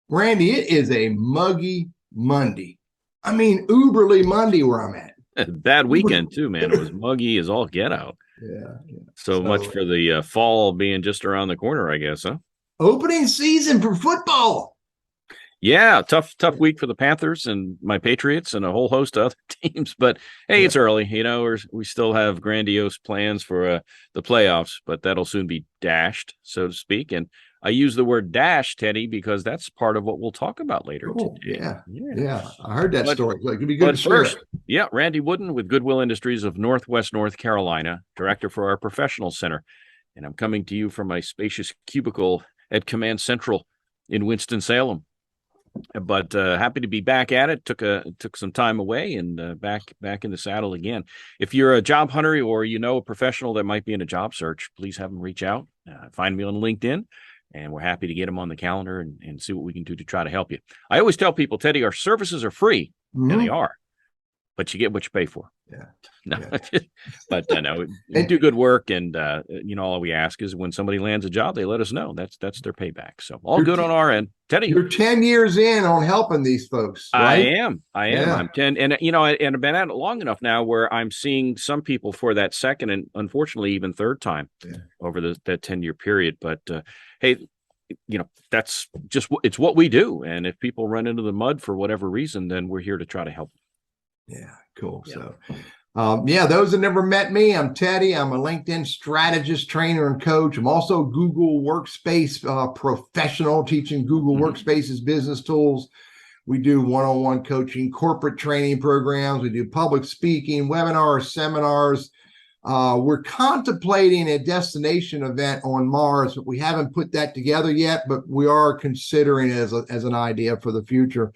Randy, it is a muggy Monday. I mean, uberly Monday where I'm at. Bad weekend too, man. It was muggy as all get out. Yeah. So much for the fall being just around the corner, I guess, huh? Opening season for football. Yeah, tough week for the Panthers and my Patriots and a whole host of other teams. But hey, it's early. We still have grandiose plans for the playoffs, but that'll soon be dashed, so to speak. And I use the word dash, Teddy, because that's part of what we'll talk about later today. Yeah. I heard that story. So it could be good but to share. First, Randy Wooden with Goodwill Industries of Northwest North Carolina, director for our professional center. And I'm coming to you from my spacious cubicle at Command Central in Winston-Salem. But happy to be back at it. Took some time away and back in the saddle again. If you're a job hunter or you know a professional that might be in a job search, please have them reach out. Find me on LinkedIn, and we're happy to get them on the calendar and see what we can do to try to help you. I always tell people, Teddy, our services are free, and they are, but you get what you pay for. But no, we do good work, and all we ask is when somebody lands a job, they let us know. That's their payback. So all good on our end. Teddy, you're 10 years in on helping these folks, right? I am. I'm 10, and I've been at it long enough now where I'm seeing some people for that second and unfortunately even third time over that 10-year period. But hey, that's just it's what we do, and if people run into the mud for whatever reason, then we're here to try to help. Yeah, cool. So those that never met me, I'm Teddy. I'm a LinkedIn strategist, trainer, and coach. I'm also a Google Workspace professional, teaching Google Workspaces business tools. We do one-on-one coaching, corporate training programs. We do public speaking, webinars, seminars. We're contemplating a destination event on Mars, but we haven't put that together yet, but we are considering it as an idea for the future.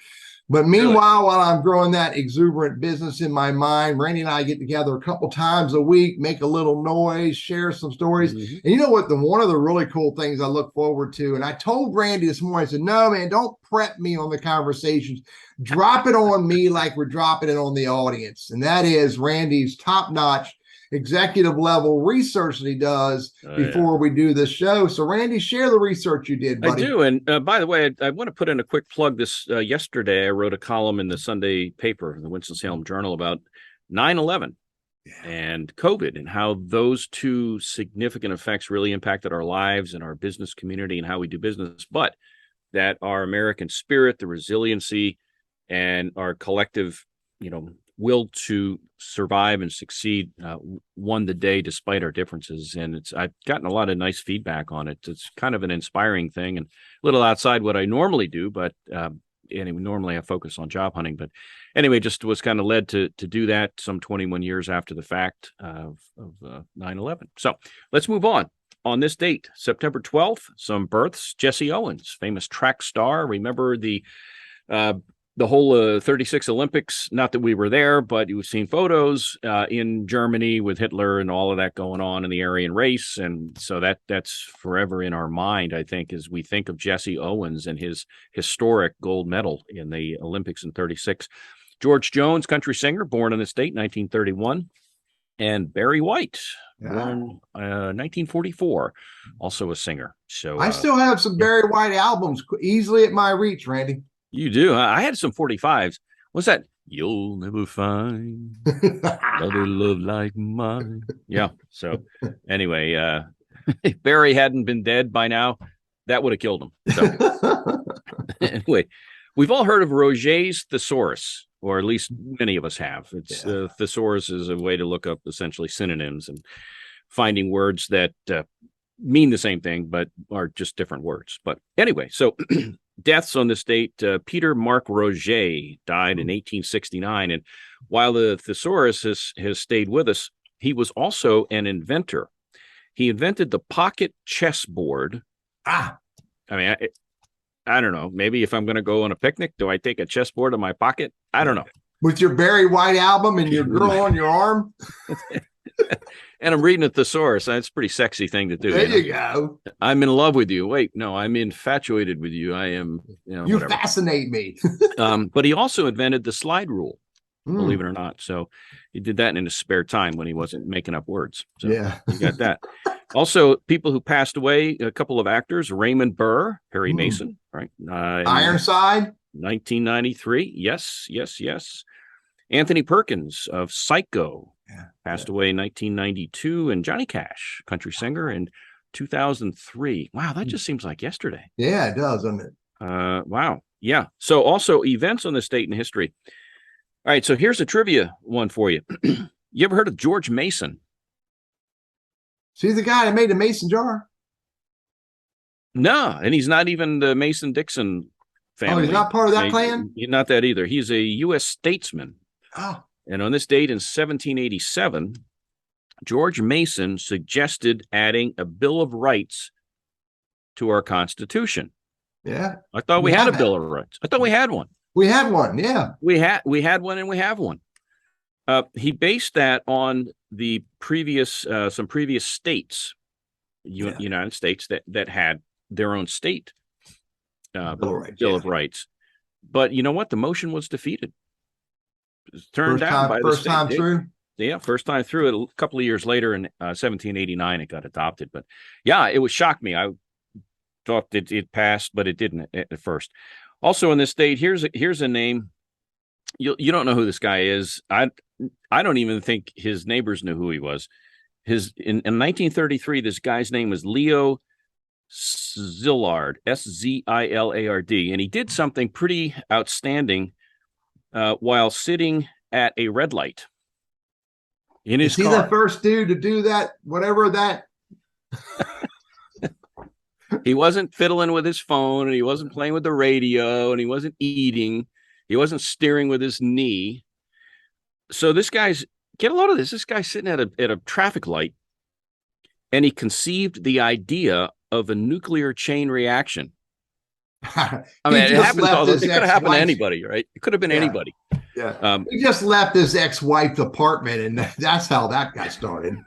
But meanwhile, while I'm growing that exuberant business in my mind, Randy and I get together a couple times a week, make a little noise, share some stories. And you know what? One of the really cool things I look forward to, and I told Randy this morning, I said, no, man, don't prep me on the conversations. Drop it on me like we're dropping it on the audience. And that is Randy's top-notch executive level research that he does before we do this show. So Randy, share the research you did, buddy. I do. And by the way, I want to put in a quick plug. This yesterday, I wrote a column in the Sunday paper, the Winston-Salem Journal, about 9/11 and COVID and how those two significant effects really impacted our lives and our business community and how we do business, but that our American spirit, the resiliency, and our collective, will to survive and succeed won the day despite our differences. And I've gotten a lot of nice feedback on it. It's kind of an inspiring thing and a little outside what I normally do, but anyway, normally I focus on job hunting. But anyway, just was kind of led to do that some 21 years after the fact of 9/11. So let's move on. On this date, September 12th, some births. Jesse Owens, famous track star. Remember the whole 36 Olympics, not that we were there, but you've seen photos in Germany with Hitler and all of that going on in the Aryan race. And so that's forever in our mind, I think, as we think of Jesse Owens and his historic gold medal in the Olympics in 36. George Jones, country singer, born in the state, 1931. And Barry White, born 1944, also a singer. So I still have some Barry White albums easily at my reach, Randy. You do. I had some 45s. What's that? You'll never find another love like mine. Yeah. So anyway, if Barry hadn't been dead by now, that would have killed him. So anyway, we've all heard of Roget's thesaurus, or at least many of us have. It's thesaurus is a way to look up essentially synonyms and finding words that mean the same thing, but are just different words. But anyway, so deaths on this date, Peter Mark Roget died in 1869. And while the thesaurus has stayed with us, he was also an inventor. He invented the pocket chessboard. I mean, I don't know. Maybe if I'm going to go on a picnic, do I take a chessboard in my pocket? I don't know. With your Barry White album and your girl on your arm? And I'm reading a thesaurus. That's a pretty sexy thing to do. There you go. I'm in love with you. Wait, no, I'm infatuated with you. I am, you whatever. Fascinate me. But he also invented the slide rule, believe it or not. So he did that in his spare time when he wasn't making up words. So you got that. Also, people who passed away, a couple of actors, Raymond Burr, Perry Hmm. Mason, right? Ironside. 1993. Yes, yes, yes. Anthony Perkins of Psycho passed away in 1992, and Johnny Cash, country singer, in 2003. Wow, that just seems like yesterday. Yeah, it does, doesn't it? Wow. Yeah. So also events on this date in history. All right. So here's a trivia one for you. You ever heard of George Mason? See the guy that made the mason jar? No, and he's not even the Mason-Dixon family. Oh, he's not part of that clan? Not that either. He's a U.S. statesman. Oh. And on this date in 1787, George Mason suggested adding a Bill of Rights to our Constitution. Yeah. I thought we had a Bill of Rights. I thought we had one. We had one, yeah. We had one, and we have one. He based that on the previous some previous states, United States that had their own state Bill of Rights. But you know what? The motion was defeated. It was turned down by the first state. time through. Yeah, first time through. A couple of years later, in 1789, it got adopted. But yeah, it was shocked me. I thought that it passed, but it didn't at first. Also, in this state, here's a name. You don't know who this guy is. I don't even think his neighbors knew who he was. In 1933, this guy's name was Leo Szilard, Szilard, and he did something pretty outstanding while sitting at a red light in his car. Is he the first dude to do that? Whatever that. He wasn't fiddling with his phone, and he wasn't playing with the radio, and he wasn't eating. He wasn't steering with his knee. So this guy's, get a load of this. This guy's sitting at a traffic light, and he conceived the idea of a nuclear chain reaction. I mean, it happens all this. It could have happened to anybody, right? It could have been anybody. Yeah. He just left his ex-wife's apartment, and that's how that got started.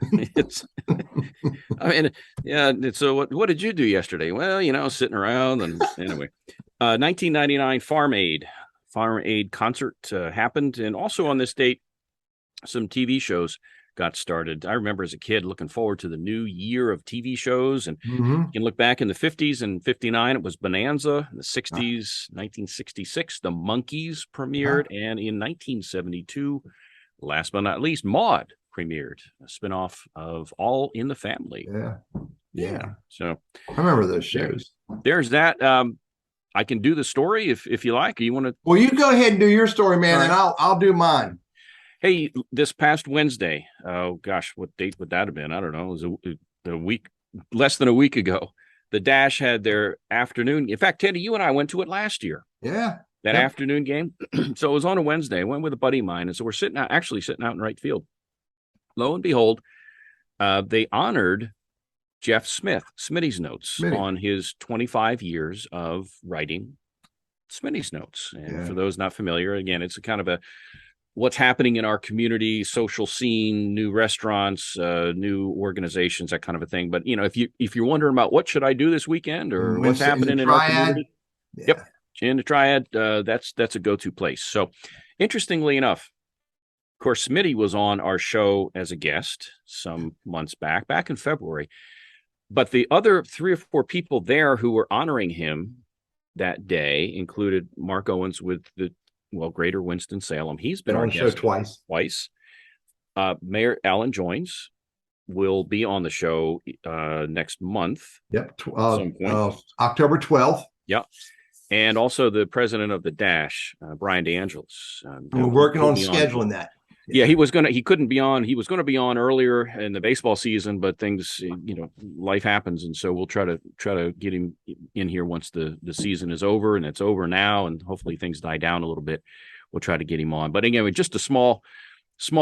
I mean, yeah. So what did you do yesterday? Well, sitting around, and anyway. 1999 Farm Aid concert happened, and also on this date, some TV shows got started. I remember as a kid looking forward to the new year of TV shows, and you can look back in the 50s and 59, it was Bonanza. In the 60s, 1966, The Monkees premiered, and in 1972, last but not least, Maude premiered, a spinoff of All in the Family. Yeah. So I remember those shows. There's that. I can do the story if you like. You want to? Well, you go ahead and do your story, man, and I'll do mine. Hey, this past Wednesday, oh gosh, what date would that have been? I don't know. It was a week, less than a week ago. The Dash had their afternoon. In fact, Teddy, you and I went to it last year. Yeah. That afternoon game. So it was on a Wednesday. I went with a buddy of mine. And so we're sitting out in right field. Lo and behold, they honored Jeff Smith, Smitty's Notes, on his 25 years of writing Smitty's Notes. And for those not familiar, again, it's a kind of what's happening in our community, social scene, new restaurants, new organizations, that kind of a thing. But if you're wondering about what should I do this weekend or what's happening in our community, in the Triad, that's a go-to place. So, interestingly enough, of course, Smitty was on our show as a guest some months back in February. But the other 3 or 4 people there who were honoring him that day included Mark Owens with the Greater Winston-Salem. He's been on our show twice. Mayor Alan Joins will be on the show next month. Yep. October 12th. Yep. And also the president of the Dash, Brian DeAngelis. We're working on scheduling that. Yeah, he couldn't be on. He was going to be on earlier in the baseball season, but things, life happens. And so we'll try to get him in here once the season is over, and it's over now. And hopefully things die down a little bit. We'll try to get him on. But again, just a small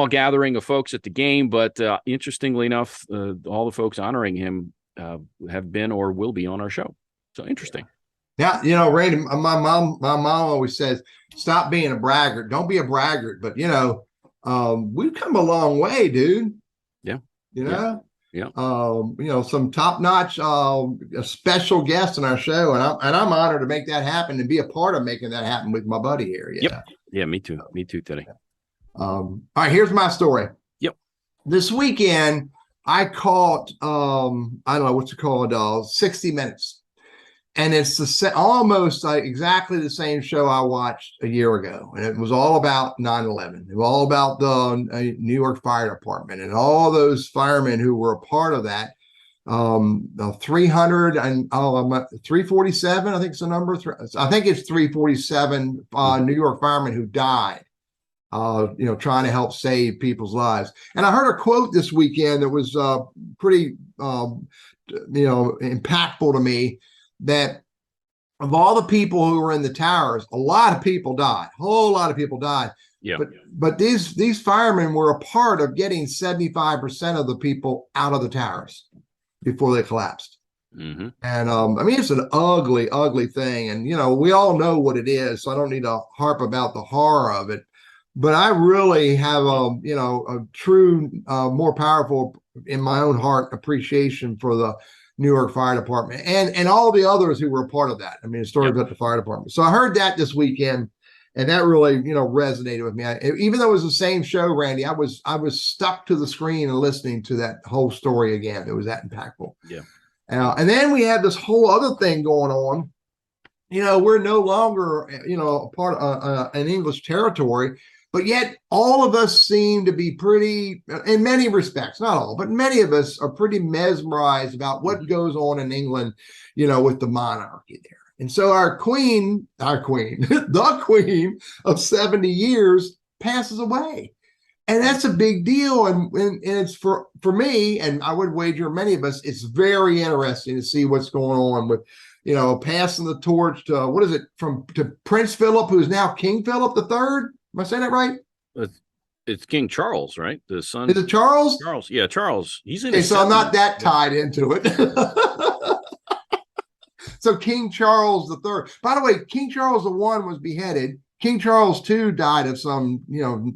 gathering of folks at the game. But interestingly enough, all the folks honoring him have been or will be on our show. So interesting. Yeah. Randy, my mom always says, stop being a braggart. Don't be a braggart. But, we've come a long way, dude. Yeah. Some top-notch special guests on our show, and I'm honored to make that happen and be a part of making that happen with my buddy here. Yeah, me too, Teddy. All right, here's my story. Yep. This weekend, I caught, I don't know what's it called, 60 Minutes. And it's almost like exactly the same show I watched a year ago. And it was all about 9/11. It was all about the New York Fire Department and all those firemen who were a part of that. 300 and 347, I think it's the number. I think it's 347 New York firemen who died, trying to help save people's lives. And I heard a quote this weekend that was pretty, impactful to me, that of all the people who were in the towers, a lot of people died, a whole lot of people died. Yeah. But these firemen were a part of getting 75% of the people out of the towers before they collapsed. Mm-hmm. And I mean, it's an ugly, ugly thing. And, we all know what it is. So I don't need to harp about the horror of it. But I really have a true, more powerful in my own heart appreciation for the New York Fire Department and all the others who were a part of that. I mean, the story about the fire department. So I heard that this weekend, and that really, resonated with me. Even though it was the same show, Randy, I was stuck to the screen and listening to that whole story again. It was that impactful. Yeah. And then we had this whole other thing going on. We're no longer, a part of an English territory. But yet all of us seem to be pretty, in many respects, not all, but many of us are pretty mesmerized about what goes on in England, with the monarchy there. And so our queen, the queen of 70 years passes away. And that's a big deal. And it's for me, and I would wager many of us, it's very interesting to see what's going on with, passing the torch to, to Prince Philip, who's now King Philip III. Am I saying that right? It's King Charles, right? The son. Is it Charles? Charles. Yeah, Charles. He's in. Okay, so I'm not that tied into it. So King Charles III. By the way, King Charles I was beheaded. King Charles II died of some,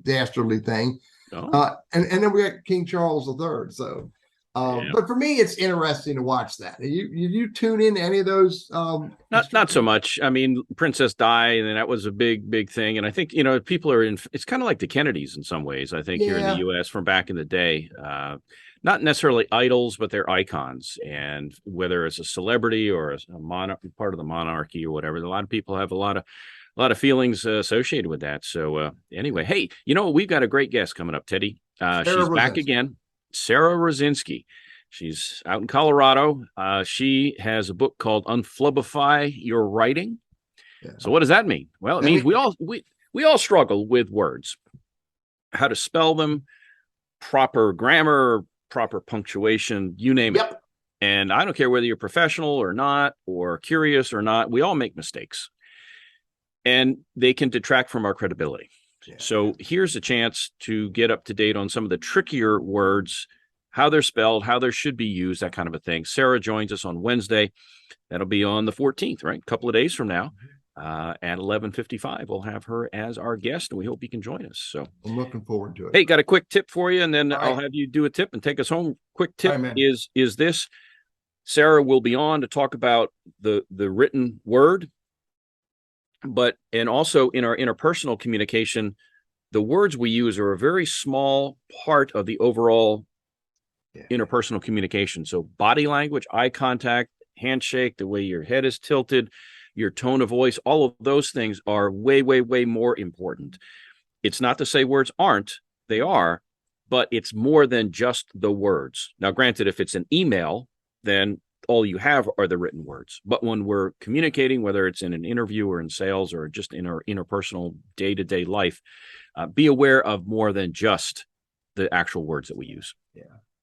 dastardly thing. Oh. And then we got King Charles III. So, but for me, it's interesting to watch that. You tune in to any of those? Not so much. I mean, Princess Di, and that was a big thing. And I think, people are it's kind of like the Kennedys in some ways, I think, here in the U.S. from back in the day. Not necessarily idols, but they're icons. And whether it's a celebrity or a part of the monarchy or whatever, a lot of people have a lot of feelings associated with that. So anyway, hey, we've got a great guest coming up, Teddy. She's back again. Sara Rosinsky. She's out in Colorado. She has a book called Unflubbify Your Writing. Yeah. So what does that mean? Well, it means we all struggle with words, how to spell them, proper grammar, proper punctuation, you name it. And I don't care whether you're professional or not, or curious or not, we all make mistakes. And they can detract from our credibility. Yeah. So here's a chance to get up to date on some of the trickier words, how they're spelled, how they should be used, that kind of a thing. Sara joins us on Wednesday. That'll be on the 14th, right? A couple of days from now. At 11:55, we'll have her as our guest, and we hope you can join us. So I'm looking forward to it. Hey, got a quick tip for you, and then I'll have you do a tip and take us home. Quick tip is this. Sara will be on to talk about the written word, and also in our interpersonal communication, the words we use are a very small part of the overall interpersonal communication. So body language, eye contact, handshake, the way your head is tilted, your tone of voice, all of those things are way, way, way more important. It's not to say words aren't, they are, but it's more than just the words. Now, granted, if it's an email, then all you have are the written words. But when we're communicating, whether it's in an interview or in sales or just in our interpersonal day-to-day life, be aware of more than just the actual words that we use.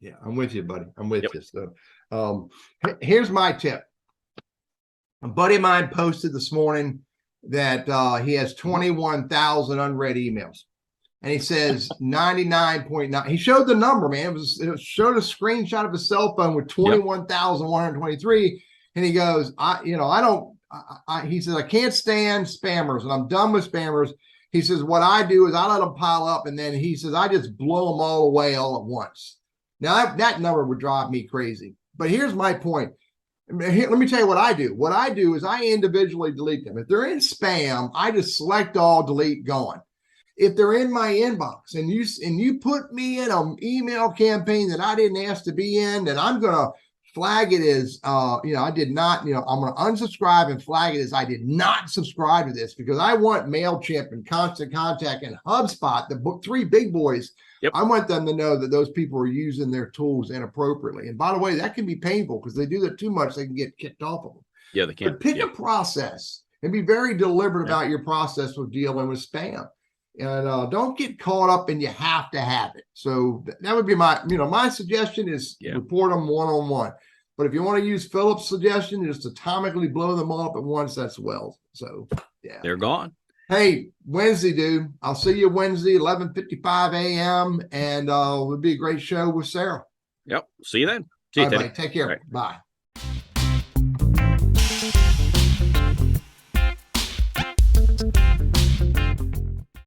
Yeah, I'm with you, buddy. I'm with you. So here's my tip. A buddy of mine posted this morning that he has 21,000 unread emails. And he says 99.9. He showed the number, man. It showed a screenshot of his cell phone with 21,123. And he goes, he says, I can't stand spammers and I'm done with spammers. He says, what I do is I let them pile up. And then he says, I just blow them all away all at once. Now that number would drive me crazy. But here's my point. Let me tell you what I do. What I do is I individually delete them. If they're in spam, I just select all, delete, going. if they're in my inbox and you put me in an email campaign that I didn't ask to be in, then I'm gonna flag it as I did not, I'm gonna unsubscribe and flag it as I did not subscribe to this, because I want Mailchimp and Constant Contact and HubSpot, the three big boys. Yep. I want them to know that those people are using their tools inappropriately. And by the way, that can be painful because they do that too much, they can get kicked off of them. Yeah, they can. But pick a process and be very deliberate about your process with dealing with spam. And don't get caught up in you have to have it. So that would be my suggestion is report them one-on-one. But if you want to use Philip's suggestion, just atomically blow them all up at once, that's well. So yeah, they're gone. Hey, Wednesday, dude. I'll see you Wednesday, 11:55 a.m. And it'll be a great show with Sara. Yep. See you then. See you, All right, take care. Right. Bye.